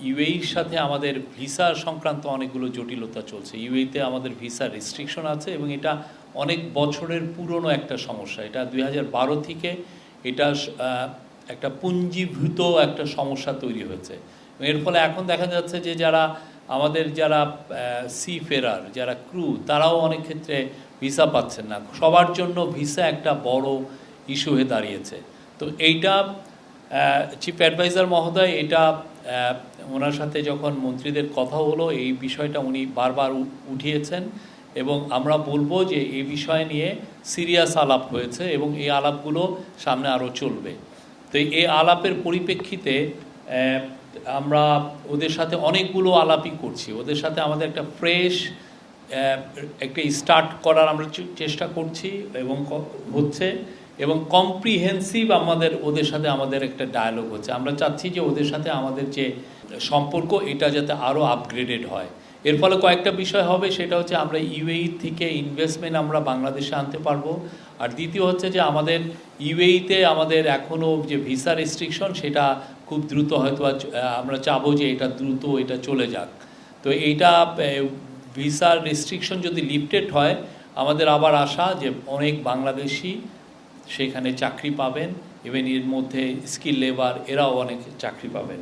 ইউএইর সাথে আমাদের ভিসা সংক্রান্ত অনেকগুলো জটিলতা চলছে। ইউএইতে আমাদের ভিসা রেস্ট্রিকশন আছে এবং এটা অনেক বছরের পুরনো একটা সমস্যা। এটা 2012 থেকে এটা একটা পুঞ্জীভূত একটা সমস্যা তৈরি হয়েছে। এর ফলে এখন দেখা যাচ্ছে যে যারা সি ফেরার, যারা ক্রু, তারাও অনেক ক্ষেত্রে ভিসা পাচ্ছেন না। সবার জন্য ভিসা একটা বড় ইস্যু হয়ে দাঁড়িয়েছে। তো এইটা চিফ অ্যাডভাইজার মহোদয় এটা ওনার সাথে যখন মন্ত্রীদের কথা হলো, এই বিষয়টা উনি বারবার উঠিয়েছেন এবং আমরা বলবো যে এই বিষয় নিয়ে সিরিয়াস আলাপ হয়েছে এবং এই আলাপগুলো সামনে আরও চলবে। তো এই আলাপের পরিপ্রেক্ষিতে আমরা ওদের সাথে অনেকগুলো আলাপই করছি। ওদের সাথে আমাদের একটা ফ্রেশ একটা স্টার্ট করার আমরা চেষ্টা করছি এবং হচ্ছে, এবং কম্প্রিহেন্সিভ ওদের সাথে আমাদের একটা ডায়ালগ হচ্ছে। আমরা চাচ্ছি যে ওদের সাথে আমাদের যে সম্পর্ক এটা যাতে আরও আপগ্রেডেড হয়। এর ফলে কয়েকটা বিষয় হবে, সেটা হচ্ছে আমরা ইউএই থেকে ইনভেস্টমেন্ট আমরা বাংলাদেশে আনতে পারবো। আর দ্বিতীয় হচ্ছে যে আমাদের ইউএইতে আমাদের এখনও যে ভিসা রেস্ট্রিকশন সেটা খুব দ্রুত হয়তো আমরা চাবো যে এটা দ্রুত এটা চলে যাক। তো এইটা ভিসা রেস্ট্রিকশন যদি লিফটেড হয়, আমাদের আবার আশা যে অনেক বাংলাদেশি সেখানে চাকরি পাবেন এবং এর মধ্যে স্কিল লেবার এরাও অনেক চাকরি পাবেন।